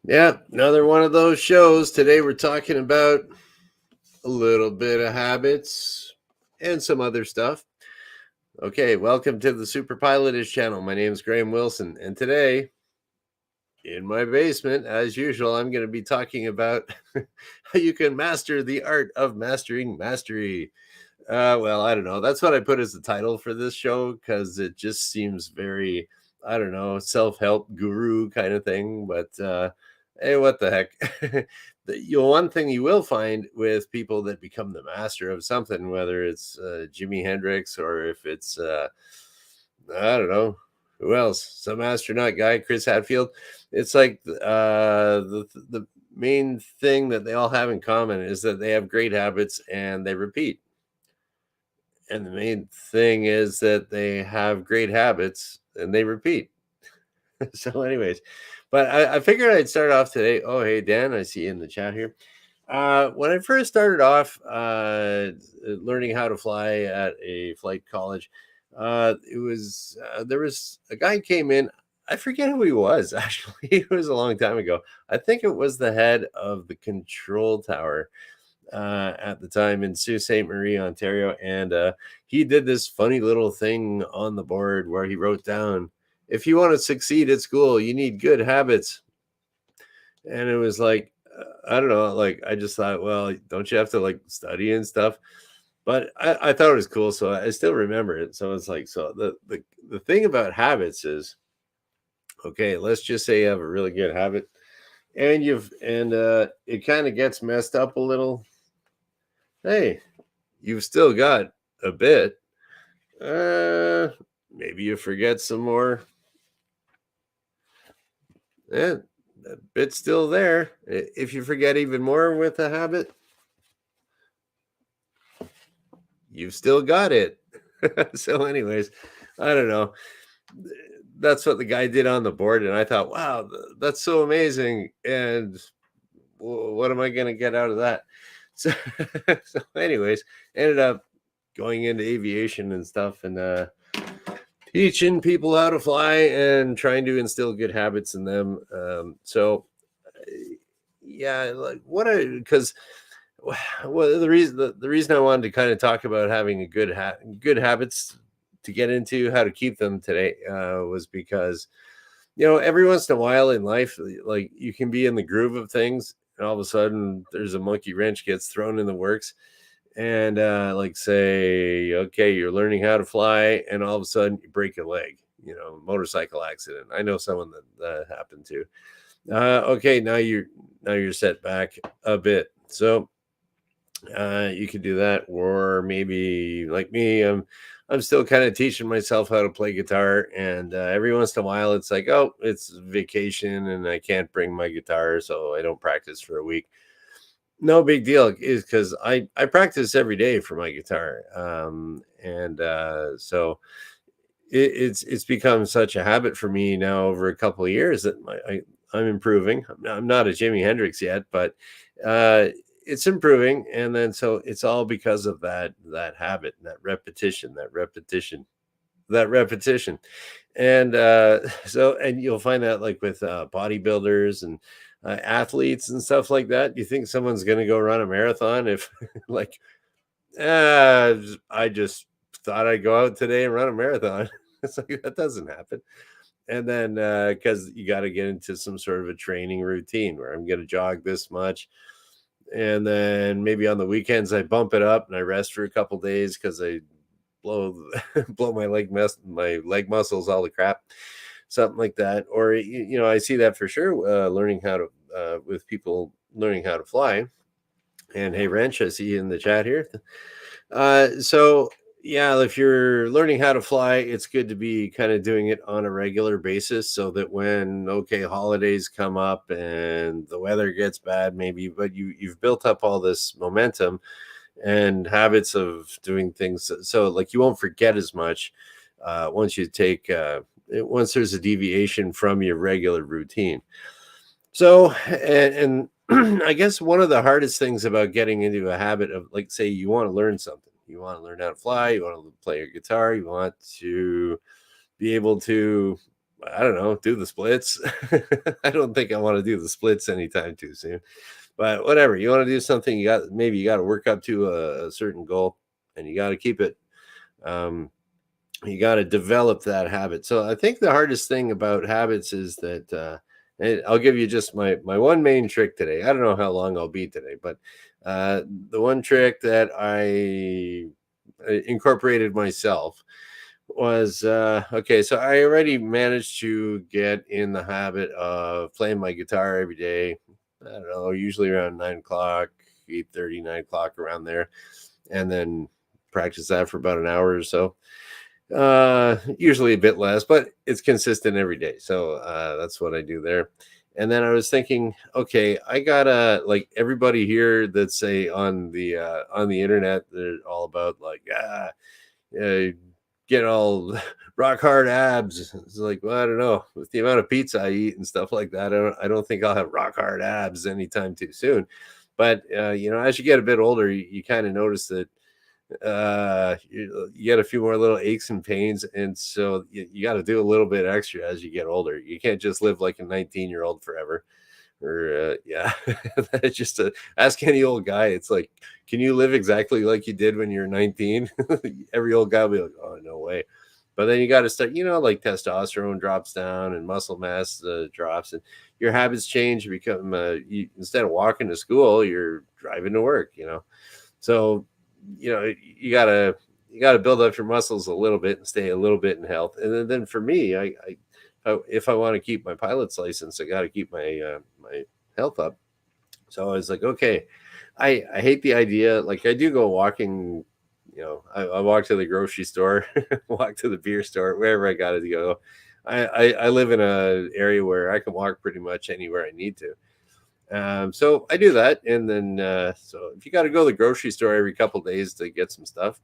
Yeah, another one of those shows. Today we're talking about a little bit of habits and some other stuff. Okay, welcome to the superpilotish channel. My name is Graham Wilson, and today in my basement, as usual, I'm going to be talking about how you can master the art of mastering mastery. Well, I don't know. That's what I put as the title for this show because it just seems very, I don't know, self-help guru kind of thing. But hey, what the heck? One thing you will find with people that become the master of something, whether it's Jimi Hendrix or if it's I don't know who else, some astronaut guy, Chris Hadfield. It's like the main thing that they all have in common is that they have great habits and they repeat. And the main thing is that they have great habits and they repeat. So, anyways, but I figured I'd start off today. Oh, hey, Dan, I see you in the chat here. When I first started off learning how to fly at a flight college, there was a guy came in. I forget who he was actually. It was a long time ago. I think it was the head of the control tower at the time in Sault Ste. Marie, Ontario. And he did this funny little thing on the board where he wrote down, if you want to succeed at school, you need good habits. And it was like, I don't know, like I just thought, well, don't you have to like study and stuff? But I thought it was cool. So I still remember it. So it's like, so the thing about habits is, okay, let's just say you have a really good habit and it kind of gets messed up a little. Hey, you've still got a bit. Maybe you forget some more. Yeah, that bit's still there. If you forget even more with a habit, you've still got it. So, anyways, I don't know. That's what the guy did on the board, and I thought, wow, that's so amazing. And what am I going to get out of that? So, so, anyways, ended up going into aviation and stuff, and teaching people how to fly and trying to instill good habits in them. Yeah, like what I because well the reason I wanted to kind of talk about having a good habits to get into how to keep them today was because every once in a while in life, like you can be in the groove of things, and all of a sudden there's a monkey wrench gets thrown in the works, and like say, okay, you're learning how to fly, and all of a sudden you break your leg. Motorcycle accident. I know someone that happened to. Okay, now you're set back a bit. So you could do that, or maybe like me, I'm still kind of teaching myself how to play guitar, and every once in a while, it's like, oh, it's vacation, and I can't bring my guitar, so I don't practice for a week. No big deal, is because I practice every day for my guitar, and so it's become such a habit for me now over a couple of years that I'm improving. I'm not a Jimi Hendrix yet, but uh, it's improving. And then so it's all because of that habit, that repetition. And and you'll find that like with bodybuilders and athletes and stuff like that. You think someone's going to go run a marathon if like I just thought I'd go out today and run a marathon. It's like that doesn't happen. And then because you got to get into some sort of a training routine where I'm going to jog this much, and then maybe on the weekends I bump it up and I rest for a couple days because I blow blow my leg muscles all the crap, something like that. Or I see that for sure. Learning how to with people learning how to fly. And hey, Wrench, I see you in the chat here. So yeah, if you're learning how to fly, it's good to be kind of doing it on a regular basis so that when holidays come up and the weather gets bad, maybe, but you've built up all this momentum and habits of doing things, so like you won't forget as much once there's a deviation from your regular routine. So, and I guess one of the hardest things about getting into a habit of, like, say, you want to learn something, you want to learn how to fly, you want to play your guitar, you want to be able to I don't know, do the splits. I don't think I want to do the splits anytime too soon. But whatever, you want to do something, you got to work up to a certain goal, and you got to keep it. Um, you got to develop that habit. So I think the hardest thing about habits is that, and I'll give you just my one main trick today. I don't know how long I'll be today, but the one trick that I incorporated myself was okay. So I already managed to get in the habit of playing my guitar every day. I don't know, usually around 9 o'clock, 8:30, 9 o'clock, around there, and then practice that for about an hour or so. Usually a bit less, but it's consistent every day. So that's what I do there. And then I was thinking, okay, I gotta, like, everybody here that's say on the internet, they're all about like uh, get all rock hard abs. It's like, well, I don't know, with the amount of pizza I eat and stuff like that, I don't think I'll have rock hard abs anytime too soon. But as you get a bit older, you kind of notice that you get a few more little aches and pains, and so you got to do a little bit extra as you get older. You can't just live like a 19-year-old forever. Or yeah, that's just ask any old guy. It's like, can you live exactly like you did when you're 19? Every old guy will be like, oh, no way. But then you got to start, like, testosterone drops down and muscle mass drops, and your habits change. You become instead of walking to school, you're driving to work. So you gotta build up your muscles a little bit and stay a little bit in health. And then for me, if I want to keep my pilot's license, I got to keep my health up. So I was like, okay, I hate the idea. Like, I do go walking. I walk to the grocery store, walk to the beer store, wherever I got to go. I live in a area where I can walk pretty much anywhere I need to. So I do that, and then so if you got to go to the grocery store every couple days to get some stuff,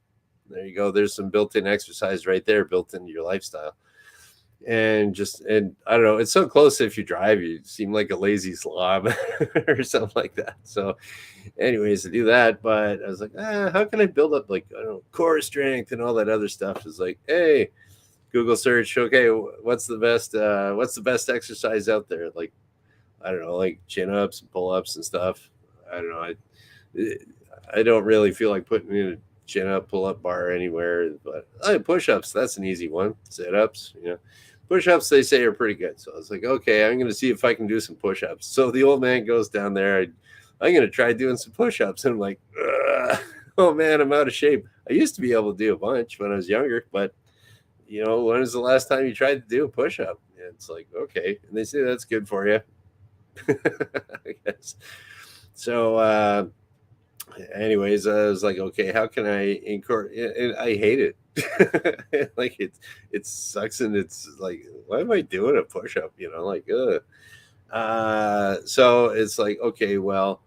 there you go. There's some built-in exercise right there, built into your lifestyle. And I don't know, it's so close. If you drive, you seem like a lazy slob or something like that. So, anyways, to do that, but I was like, how can I build up, like, I don't know, core strength and all that other stuff? Is like, hey, Google search. Okay, what's the best exercise out there? Like, I don't know, like chin ups and pull ups and stuff. I don't know. I don't really feel like putting in a chin up, pull up bar anywhere, but push ups, that's an easy one. Sit ups, push ups, they say, are pretty good. So I was like, okay, I'm going to see if I can do some push ups. So the old man goes down there. I'm going to try doing some push ups. And I'm like, oh man, I'm out of shape. I used to be able to do a bunch when I was younger, but when was the last time you tried to do a push up? It's like, okay. And they say that's good for you. I guess. So anyways, I was like, okay, how can I incorporate? And I hate it. Like, it sucks, and it's like, why am I doing a push-up? Like, so it's like, okay, well,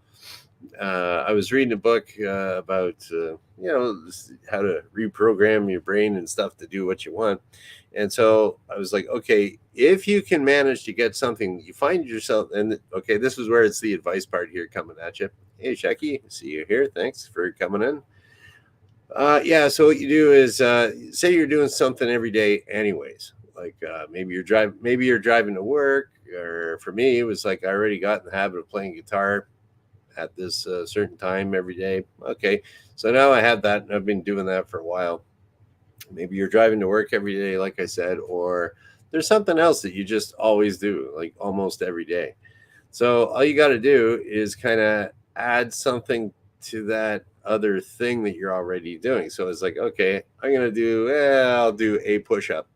I was reading a book about how to reprogram your brain and stuff to do what you want. And so I was like, okay, if you can manage to get something, you find yourself, and okay, this is where it's the advice part here coming at you. Hey, Shecky, see you here. Thanks for coming in. Yeah, so what you do is say you're doing something every day anyways. Like maybe you're driving to work, or for me, it was like I already got in the habit of playing guitar at this certain time every day. Okay, so now I have that, and I've been doing that for a while. Maybe you're driving to work every day, like I said, or there's something else that you just always do, like almost every day. So all you got to do is kind of add something to that other thing that you're already doing. So it's like, okay, I'll do a push-up.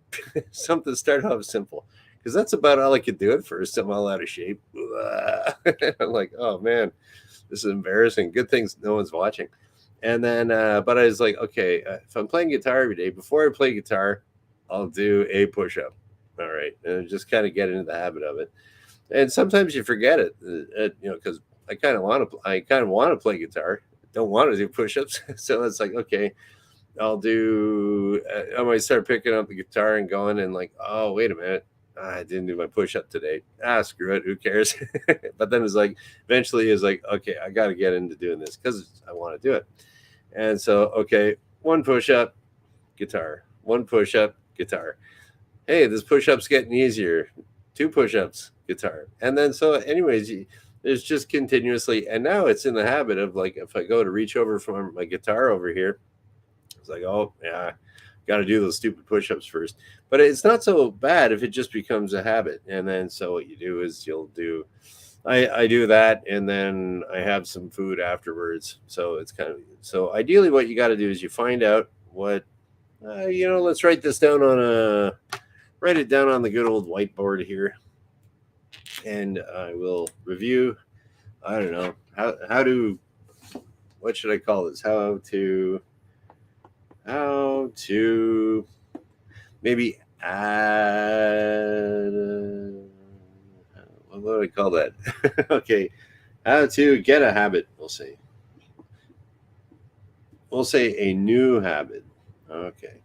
Something start off simple, because that's about all I could do at first. I'm all out of shape. I'm like, oh man, this is embarrassing. Good things no one's watching. And then, but I was like, okay, if I'm playing guitar every day, before I play guitar, I'll do a push-up. All right, and just kind of get into the habit of it. And sometimes you forget it, because I kind of want to play guitar. Don't want to do push-ups. So it's like, okay, I might start picking up the guitar and going, and like, oh, wait a minute, I didn't do my push-up today. Screw it, who cares? But then it's like, eventually it's like, okay, I got to get into doing this because I want to do it. And so, okay, one push-up, guitar, one push-up, guitar. hey, this push-up's getting easier. 2 push-ups, guitar. And then so anyways, there's just continuously, and now it's in the habit of like if I go to reach over from my guitar over here, it's like, oh yeah, got to do those stupid push-ups first. But it's not so bad if it just becomes a habit. And then so what you do is I do that, and then I have some food afterwards. So it's kind of, so ideally what you got to do is you find out what let's write it down on the good old whiteboard here, and I will review. I don't know how to, what should I call this? How to maybe add. What would I call that? Okay, how to get a habit. We'll say a new habit. Okay.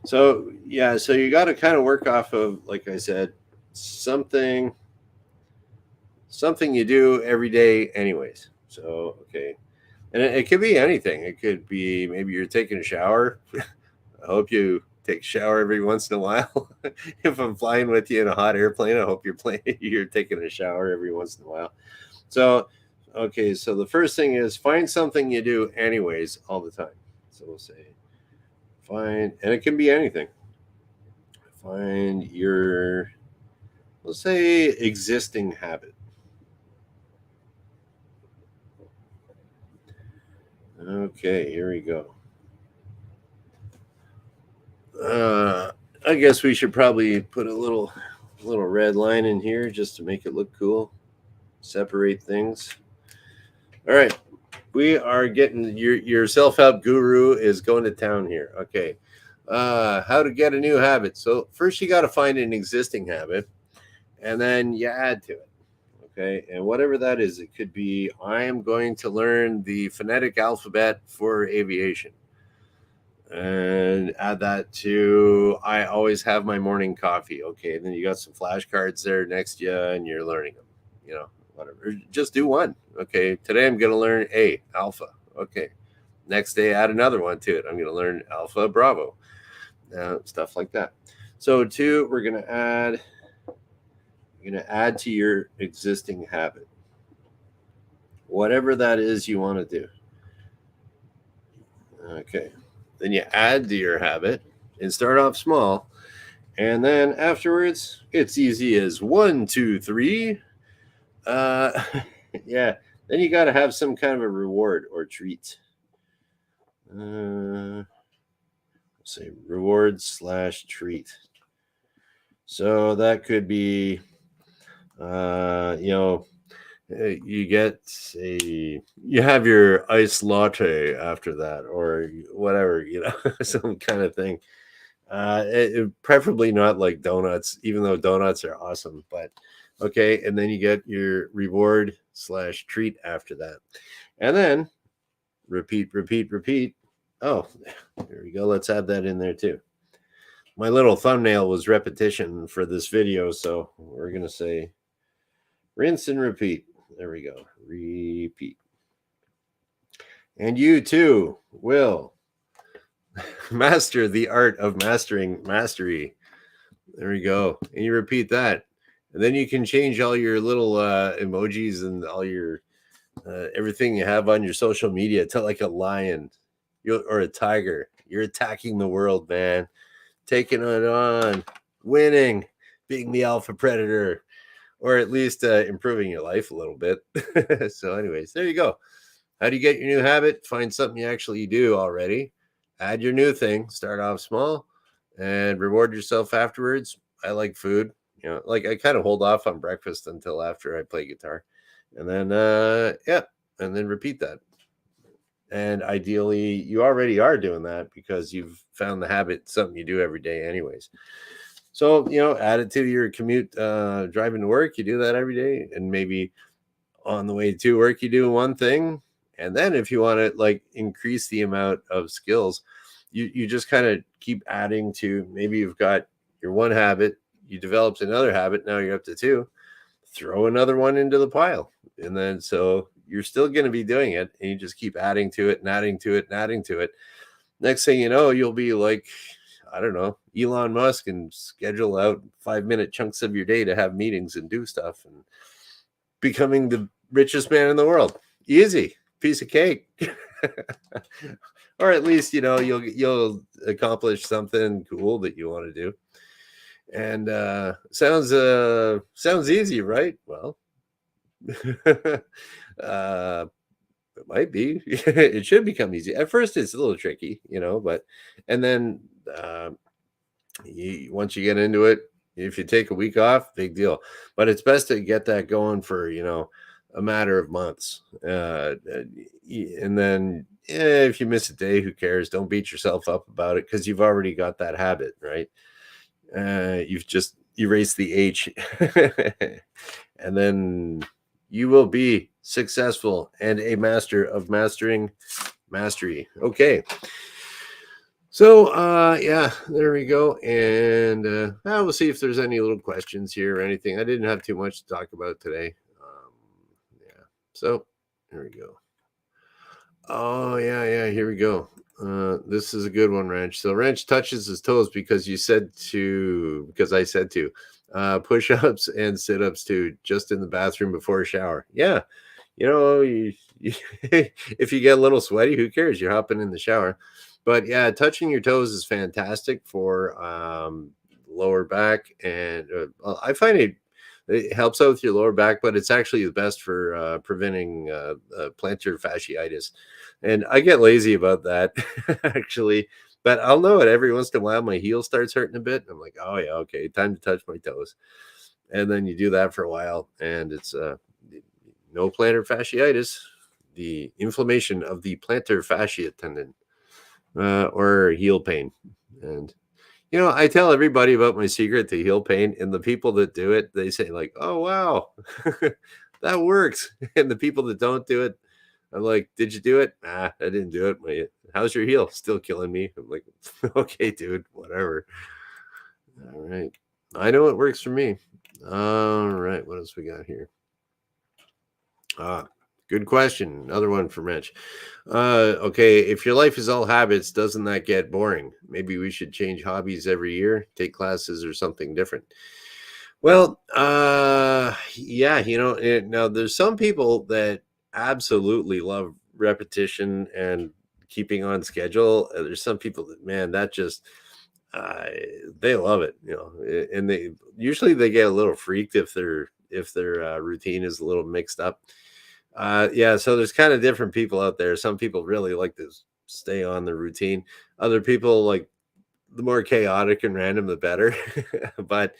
So yeah, so you got to kind of work off of, like I said, something you do every day anyways. So okay, and it could be anything. It could be maybe you're taking a shower. I hope you take a shower every once in a while. If I'm flying with you in a hot airplane, I hope you're taking a shower every once in a while. So okay, so the first thing is find something you do anyways all the time. So we'll say find, and it can be anything. Find your, let's say, existing habit. Okay, here we go. I guess we should probably put a little red line in here just to make it look cool. Separate things. All right, we are getting your self-help guru is going to town here. Okay, how to get a new habit. So first you got to find an existing habit, and then you add to it. Okay, and whatever that is, it could be I am going to learn the phonetic alphabet for aviation, and add that to I always have my morning coffee. Okay, and then you got some flashcards there next to you, and you're learning them. Whatever. Just do one. Okay, today I'm going to learn alpha. Okay, next day add another one to it. I'm going to learn alpha bravo. Stuff like that. So two, we're going to add to your existing habit, whatever that is you want to do. Okay, then you add to your habit and start off small, and then afterwards it's easy as 1, 2, 3. Yeah, then you got to have some kind of a reward or treat. Say reward / treat. So that could be you have your iced latte after that, or whatever, some kind of thing. Preferably not like donuts, even though donuts are awesome. But okay, and then you get your reward / treat after that, and then repeat. Oh, there we go. Let's add that in there too. My little thumbnail was repetition for this video, so we're gonna say rinse and repeat. There we go. Repeat. And you too will master the art of mastering mastery. There we go. And you repeat that. And then you can change all your little emojis and all your everything you have on your social media to like a lion or a tiger. You're attacking the world, man. Taking it on, winning, being the alpha predator, or at least improving your life a little bit. So anyways, there you go. How do you get your new habit? Find something you actually do already. Add your new thing. Start off small and reward yourself afterwards. I like food. Like I kind of hold off on breakfast until after I play guitar. And then, and then repeat that. And ideally, you already are doing that because you've found the habit, something you do every day anyways. So, add it to your commute, driving to work. You do that every day. And maybe on the way to work, you do one thing. And then if you want to like increase the amount of skills, you just kind of keep adding to, maybe you've got your one habit, you developed another habit. Now you're up to 2, throw another one into the pile. And then, so you're still going to be doing it, and you just keep adding to it and adding to it and adding to it. Next thing you know, you'll be like, I don't know, Elon Musk and schedule out 5-minute chunks of your day to have meetings and do stuff and becoming the richest man in the world. Easy, piece of cake. Or at least, you'll accomplish something cool that you want to do. And sounds easy, right? Well, uh it might be. It should become easy. At first it's a little tricky, but and then once you get into it, if you take a week off, big deal. But it's best to get that going for a matter of months, and then if you miss a day, who cares? Don't beat yourself up about it, because you've already got that habit, right? You've just erased the H. And then you will be successful and a master of mastering mastery. Okay. So, yeah, there we go. And we'll see if there's any little questions here or anything. I didn't have too much to talk about today. Yeah. So, there we go. Oh, yeah. Here we go. This is a good one, Wrench. So, Wrench touches his toes because I said to. Push-ups and sit-ups too, just in the bathroom before a shower. Yeah. If you get a little sweaty, who cares? You're hopping in the shower. But yeah, touching your toes is fantastic for lower back, and I find it helps out with your lower back, but it's actually the best for preventing plantar fasciitis. And I get lazy about that, actually, but I'll know it every once in a while. My heel starts hurting a bit. I'm like, oh yeah, okay, time to touch my toes. And then you do that for a while, and it's no plantar fasciitis, the inflammation of the plantar fascia tendon, or heel pain. And I tell everybody about my secret to heel pain, and the people that do it, they say like, oh wow, that works. And the people that don't do it, I'm like, did you do it? Nah, I didn't do it. How's your heel? Still killing me. I'm like, okay, dude, whatever. All right. I know it works for me. All right. What else we got here? Good question. Another one for Mitch. Okay. If your life is all habits, doesn't that get boring? Maybe we should change hobbies every year, take classes or something different. Well, yeah, now there's some people that absolutely love repetition and keeping on schedule. There's some people that, man, that just they love it, and they usually get a little freaked if their routine is a little mixed up. Yeah, so there's kind of different people out there. Some people really like to stay on the routine. Other people like the more chaotic and random, the better. But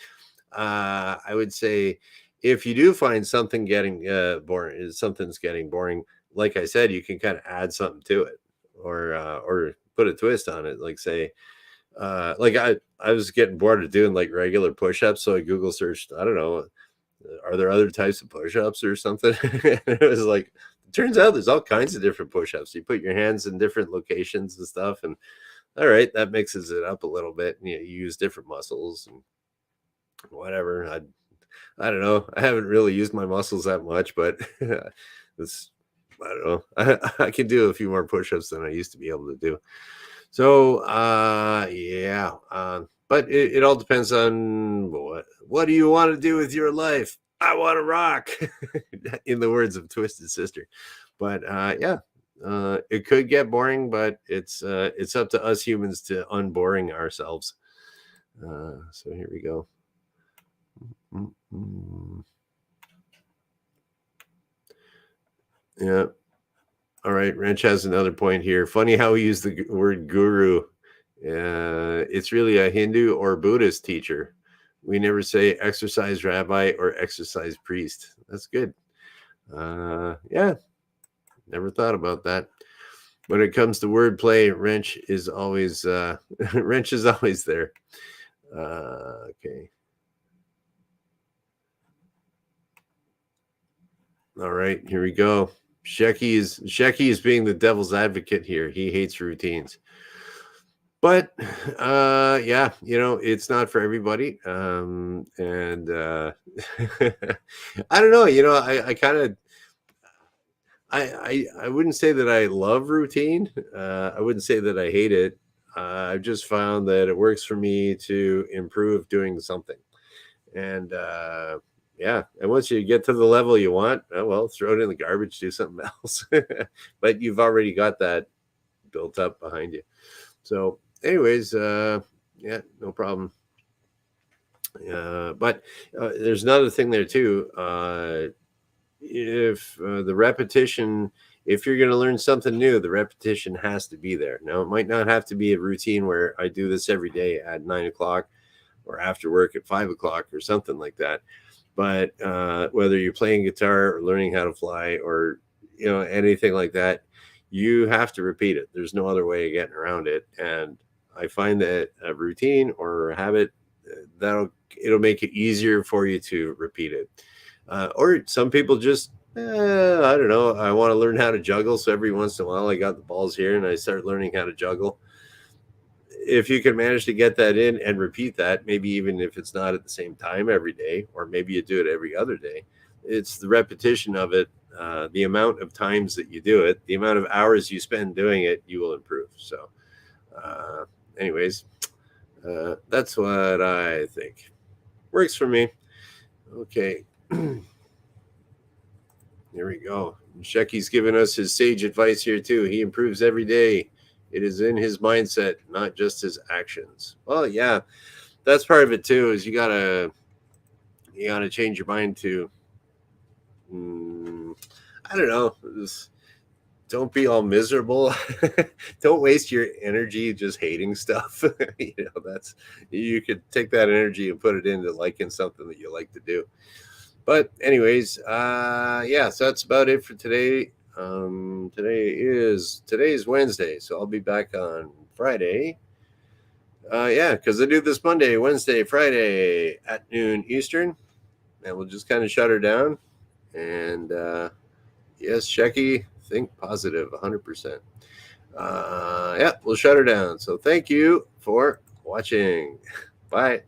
I would say if you do find something getting boring, something's getting boring, like I said, you can kind of add something to it, or put a twist on it. Like say, like I was getting bored of doing like regular push-ups, so I Google searched, I don't know, are there other types of push-ups or something? It was like, it turns out there's all kinds of different push-ups. You put your hands in different locations and stuff, and all right, that mixes it up a little bit. And, you use different muscles and whatever. I don't know. I haven't really used my muscles that much, but it's, I don't know. I can do a few more push-ups than I used to be able to do. So, yeah. But it all depends on what do you want to do with your life? I want to rock, in the words of Twisted Sister. But yeah, it could get boring, but it's up to us humans to unboring ourselves. So here we go. Yeah. All right. Wrench has another point here. Funny how we use the word guru. It's really a Hindu or Buddhist teacher. We never say exercise rabbi or exercise priest. That's good. Yeah. Never thought about that. When it comes to wordplay, Wrench is always Wrench is always there. Okay. All right, here we go. Shecky is being the devil's advocate here. He hates routines. But yeah, it's not for everybody. And I don't know, I kind of I wouldn't say that I love routine. I wouldn't say that I hate it. I've just found that it works for me to improve doing something. And yeah, and once you get to the level you want, well, throw it in the garbage, do something else. But you've already got that built up behind you. So, anyways, yeah, no problem. But there's another thing there too. If the repetition, if you're going to learn something new, the repetition has to be there. Now, it might not have to be a routine where I do this every day at 9 o'clock or after work at 5 o'clock or something like that. But whether you're playing guitar or learning how to fly or anything like that, you have to repeat it. There's no other way of getting around it. And I find that a routine or a habit it'll make it easier for you to repeat it. Or some people just I don't know. I want to learn how to juggle, so every once in a while I got the balls here and I start learning how to juggle. If you can manage to get that in and repeat that, maybe even if it's not at the same time every day, or maybe you do it every other day, it's the repetition of it, the amount of times that you do it, the amount of hours you spend doing it, you will improve. So, anyways, that's what I think. Works for me. Okay. There we go. Shecky's giving us his sage advice here too. He improves every day. It is in his mindset, not just his actions. Well, yeah, that's part of it too. Is you gotta change your mind to. I don't know. Just don't be all miserable. Don't waste your energy just hating stuff. That's you could take that energy and put it into liking something that you like to do. But anyways, yeah, so that's about it for today. Today's Wednesday, so I'll be back on Friday. Yeah, because I do this Monday, Wednesday, Friday at noon Eastern, and we'll just kind of shut her down. And yes, Shecky, think positive, 100%. Yeah, we'll shut her down. So thank you for watching. Bye.